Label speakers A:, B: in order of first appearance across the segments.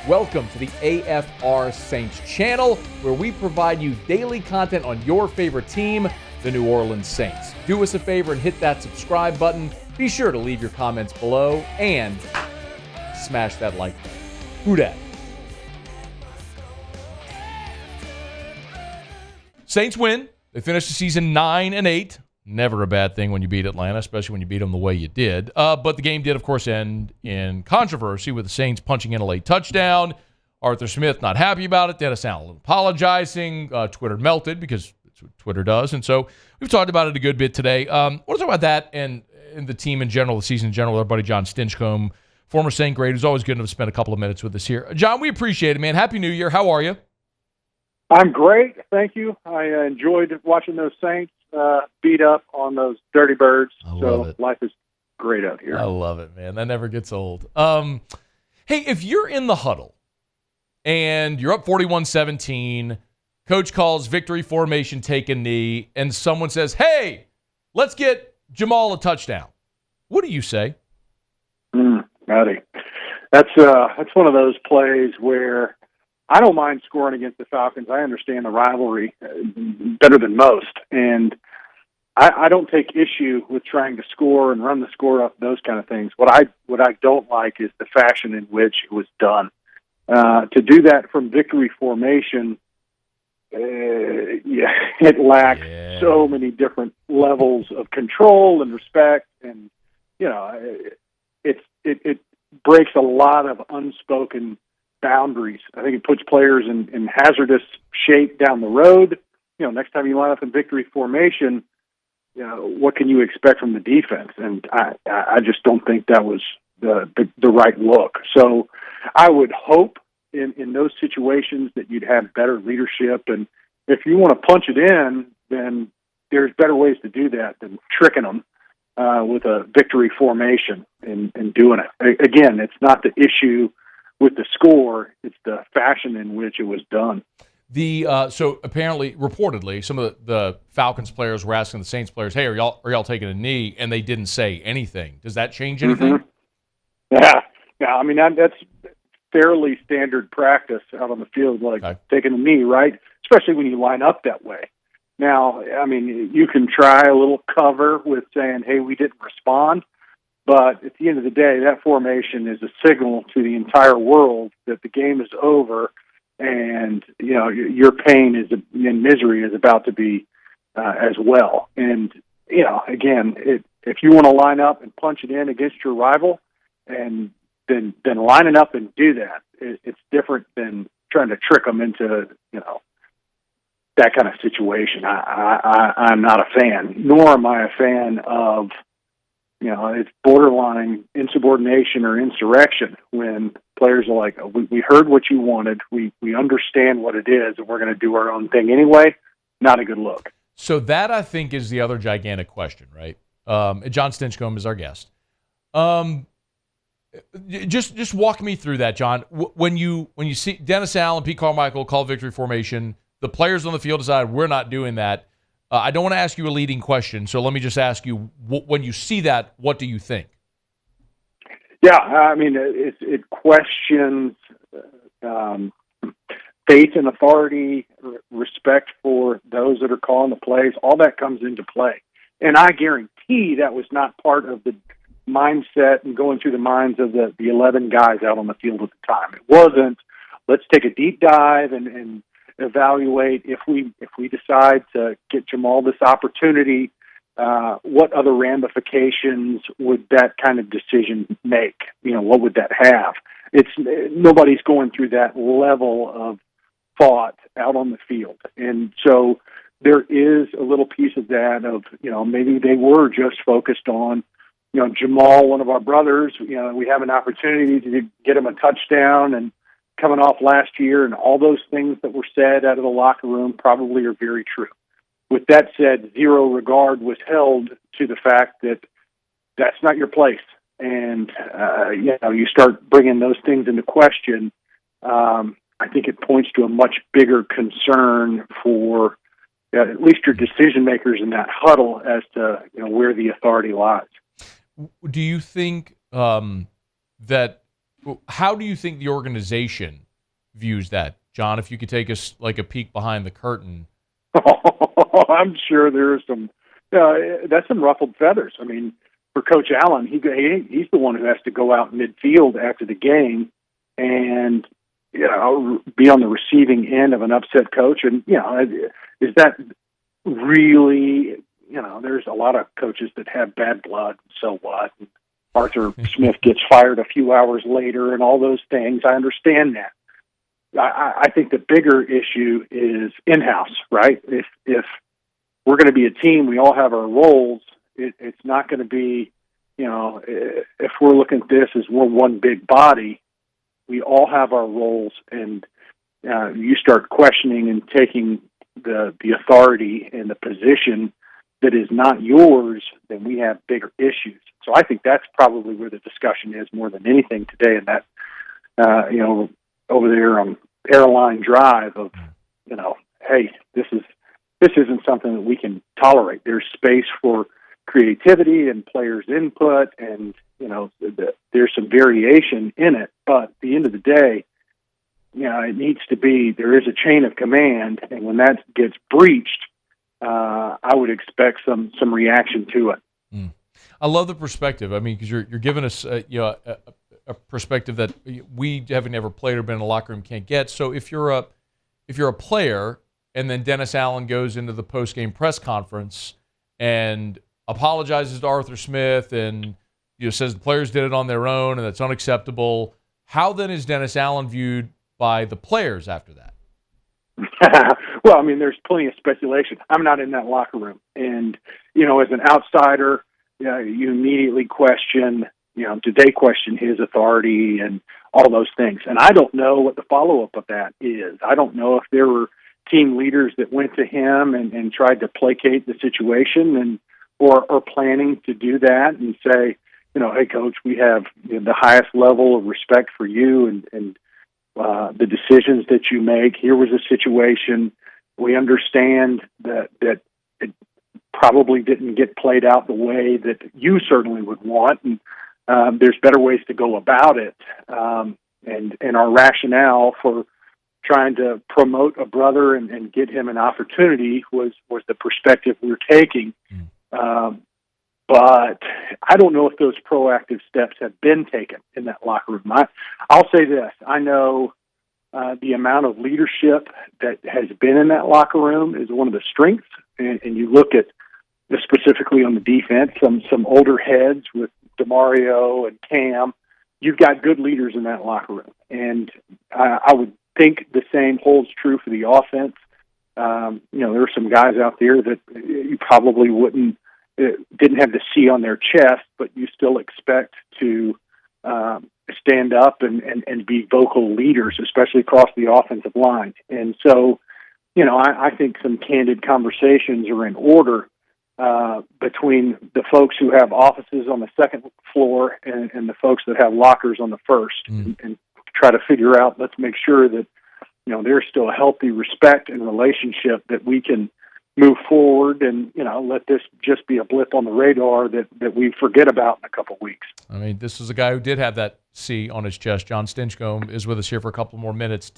A: Welcome to the AFR Saints channel, where we provide you daily content on your favorite team, the New Orleans Saints. Do us a favor and hit that subscribe button. Be sure to leave your comments below and smash that like button. Who dat? Saints win. They finished the season 9-8. Never a bad thing when you beat Atlanta, especially when you beat them the way you did. But the game did, of course, end in controversy with the Saints punching in a late touchdown. Arthur Smith not happy about it. Dennis Allen apologizing. Twitter melted because that's what Twitter does. And so we've talked about it a good bit today. I want to talk about that and the team in general, the season in general. Our buddy Jon Stinchcomb, former Saint great, who's always good enough to spend a couple of minutes with us here. Jon, we appreciate it, man. Happy New Year. How are you?
B: I'm great. Thank you. I enjoyed watching those Saints beat up on those Dirty Birds. So life is great out here.
A: I love it, man. That never gets old. Hey, if you're in the huddle and you're up 41-17, coach calls victory formation, take a knee, and someone says, hey, let's get Jamal a touchdown. What do you say?
B: Howdy. That's one of those plays where I don't mind scoring against the Falcons. I understand the rivalry better than most. And I don't take issue with trying to score and run the score up, those kind of things. What I don't like is the fashion in which it was done. To do that from victory formation, it lacks so many different levels of control and respect. And, you know, it breaks a lot of unspoken boundaries. I think it puts players in hazardous shape down the road. You know, next time you line up in victory formation, you know, what can you expect from the defense? And I just don't think that was the right look. So I would hope in those situations that you'd have better leadership. And if you want to punch it in, then there's better ways to do that than tricking them with a victory formation and doing it. Again, it's not the issue with the score, it's the fashion in which it was done.
A: So apparently, reportedly, some of the Falcons players were asking the Saints players, "Hey, are y'all taking a knee?" And they didn't say anything. Does that change anything?
B: Yeah. I mean that's fairly standard practice out on the field, like taking a knee, right? Especially when you line up that way. Now, I mean, you can try a little cover with saying, "Hey, we didn't respond." But at the end of the day, that formation is a signal to the entire world that the game is over, and you know your pain and misery is about to be as well. And you know, again, if you want to line up and punch it in against your rival, and then lining up and do that, it's different than trying to trick them into that kind of situation. I'm not a fan, nor am I a fan of. It's borderline insubordination or insurrection when players are like, we heard what you wanted, we understand what it is, and we're going to do our own thing anyway. Not a good look.
A: So that, I think, is the other gigantic question, right? Jon Stinchcomb is our guest. Just walk me through that, Jon. When you see Dennis Allen, Pete Carmichael call victory formation, the players on the field decide we're not doing that. I don't want to ask you a leading question, so let me just ask you, when you see that, what do you think?
B: Yeah, I mean, it questions faith and authority, respect for those that are calling the plays. All that comes into play. And I guarantee that was not part of the mindset and going through the minds of the 11 guys out on the field at the time. It wasn't, let's take a deep dive and evaluate if we decide to get Jamal this opportunity, what other ramifications would that kind of decision make? What would that have? Nobody's going through that level of thought out on the field. And so there is a little piece of that of, maybe they were just focused on, Jamal, one of our brothers, we have an opportunity to get him a touchdown and coming off last year, and all those things that were said out of the locker room probably are very true. With that said, zero regard was held to the fact that that's not your place. And, you start bringing those things into question. I think it points to a much bigger concern for at least your decision makers in that huddle as to where the authority lies.
A: Do you think that How do you think the organization views that, John? If you could take us like a peek behind the curtain.
B: I'm sure there's some. That's some ruffled feathers. I mean, for Coach Allen, he's the one who has to go out midfield after the game and be on the receiving end of an upset coach. And is that really? There's a lot of coaches that have bad blood. So what? Arthur Smith gets fired a few hours later, and all those things. I understand that. I think the bigger issue is in-house, right? If we're going to be a team, we all have our roles. It's not going to be, if we're looking at this as we're one big body, we all have our roles, and you start questioning and taking the authority and the position that is not yours, then we have bigger issues. So I think that's probably where the discussion is more than anything today, and that, over there on Airline Drive of, hey, this isn't something that we can tolerate. There's space for creativity and players' input, and there's some variation in it. But at the end of the day, it needs to be. There is a chain of command, and when that gets breached, I would expect some reaction to it.
A: I love the perspective. I mean, because you're giving us a perspective that we haven't ever played or been in a locker room can't get. So if you're a player, and then Dennis Allen goes into the post-game press conference and apologizes to Arthur Smith and says the players did it on their own and that's unacceptable, how then is Dennis Allen viewed by the players after that?
B: Well, I mean, there's plenty of speculation. I'm not in that locker room, and as an outsider, you immediately question. Did they question his authority and all those things? And I don't know what the follow-up of that is. I don't know if there were team leaders that went to him and tried to placate the situation or planning to do that and say, hey, Coach, we have the highest level of respect for you and the decisions that you make. Here was a situation. We understand that it probably didn't get played out the way that you certainly would want, and there's better ways to go about it. And our rationale for trying to promote a brother and get him an opportunity was the perspective we're taking. But I don't know if those proactive steps have been taken in that locker room. I'll say this. I know the amount of leadership that has been in that locker room is one of the strengths. And you look at, specifically on the defense, some older heads with DeMario and Cam. You've got good leaders in that locker room. And I would think the same holds true for the offense. There are some guys out there that you probably didn't have the C on their chest, but you still expect to stand up and be vocal leaders, especially across the offensive line. And so, I think some candid conversations are in order between the folks who have offices on the second floor and the folks that have lockers on the first, and try to figure out, let's make sure that, there's still a healthy respect and relationship that we can move forward and, let this just be a blip on the radar that we forget about in a couple of weeks.
A: I mean, this is a guy who did have that C on his chest. Jon Stinchcomb is with us here for a couple more minutes.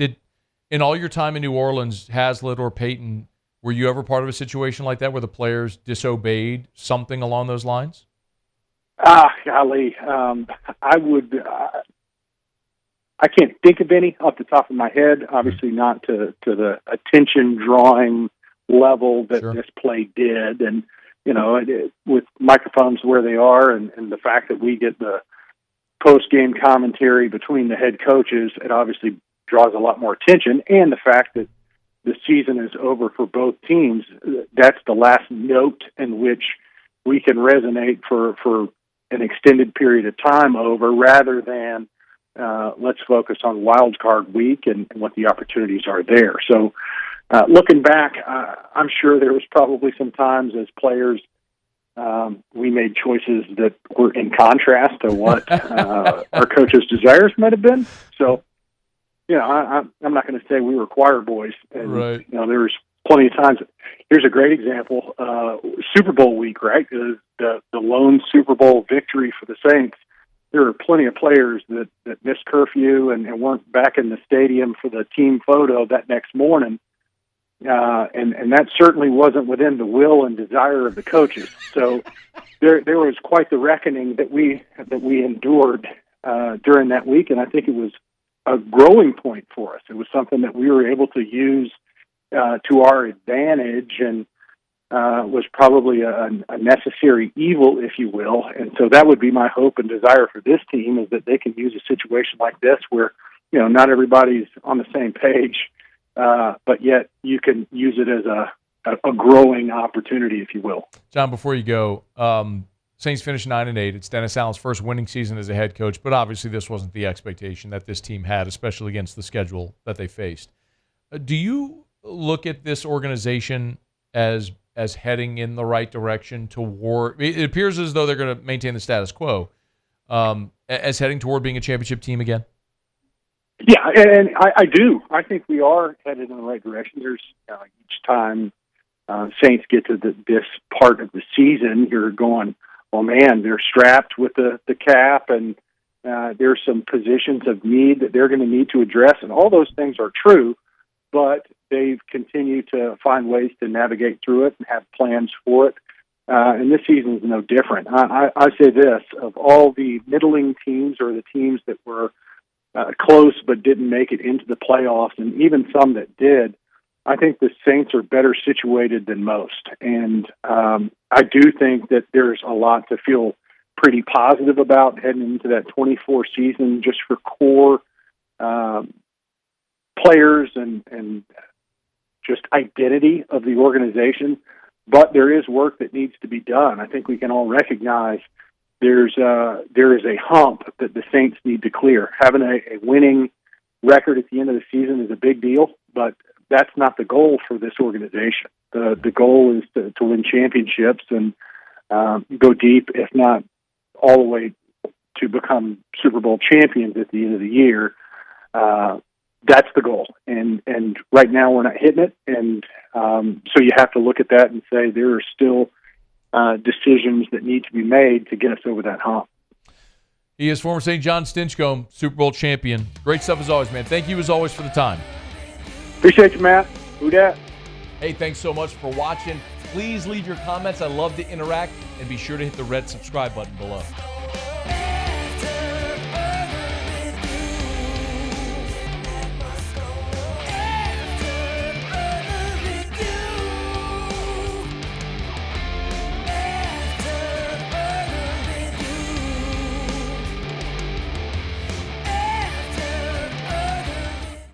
A: In all your time in New Orleans, Haslett or Peyton, were you ever part of a situation like that where the players disobeyed something along those lines?
B: Golly, I can't think of any off the top of my head. Obviously, not to the attention-drawing level that this play did, and with microphones where they are, and the fact that we get the post-game commentary between the head coaches, it obviously draws a lot more attention. And the fact that the season is over for both teams, that's the last note in which we can resonate for an extended period of time over, rather than let's focus on wild card week and what the opportunities are there. So looking back, I'm sure there was probably some times as players we made choices that were in contrast to what our coaches' desires might have been. So, I'm not going to say we were choir boys. And,
A: right.
B: There was plenty of times. Here's a great example. Super Bowl week, right? The lone Super Bowl victory for the Saints. there were plenty of players that missed curfew and weren't back in the stadium for the team photo that next morning. And that certainly wasn't within the will and desire of the coaches. So there was quite the reckoning that we endured during that week, and I think it was a growing point for us. It was something that we were able to use to our advantage, and was probably a necessary evil, if you will. And so that would be my hope and desire for this team, is that they can use a situation like this where, not everybody's on the same page, but yet you can use it as a growing opportunity, if you will.
A: John, before you go, Saints finished 9-8. It's Dennis Allen's first winning season as a head coach, but obviously this wasn't the expectation that this team had, especially against the schedule that they faced. Do you look at this organization as heading in the right direction toward? It appears as though they're going to maintain the status quo, as heading toward being a championship team again.
B: Yeah, and I do. I think we are headed in the right direction. There's each time Saints get to this part of the season, you're going, well, man, they're strapped with the cap, and there's some positions of need that they're going to need to address, and all those things are true, but they've continued to find ways to navigate through it and have plans for it. And this season is no different. I say this, of all the middling teams or the teams that were close but didn't make it into the playoffs, and even some that did, I think the Saints are better situated than most. And I do think that there's a lot to feel pretty positive about heading into that 24 season, just for core players and just identity of the organization. But there is work that needs to be done. I think we can all recognize there is a hump that the Saints need to clear. Having a winning record at the end of the season is a big deal, but that's not the goal for this organization. The goal is to win championships and go deep, if not all the way to become Super Bowl champions at the end of the year. That's the goal. And right now we're not hitting it. And so you have to look at that and say there are still decisions that need to be made to get us over that hump.
A: He is former St. Jon Stinchcomb, Super Bowl champion. Great stuff as always, man. Thank you as always for the time.
B: Appreciate you, Matt. Who dat?
A: Hey, thanks so much for watching. Please leave your comments. I love to interact. And be sure to hit the red subscribe button below.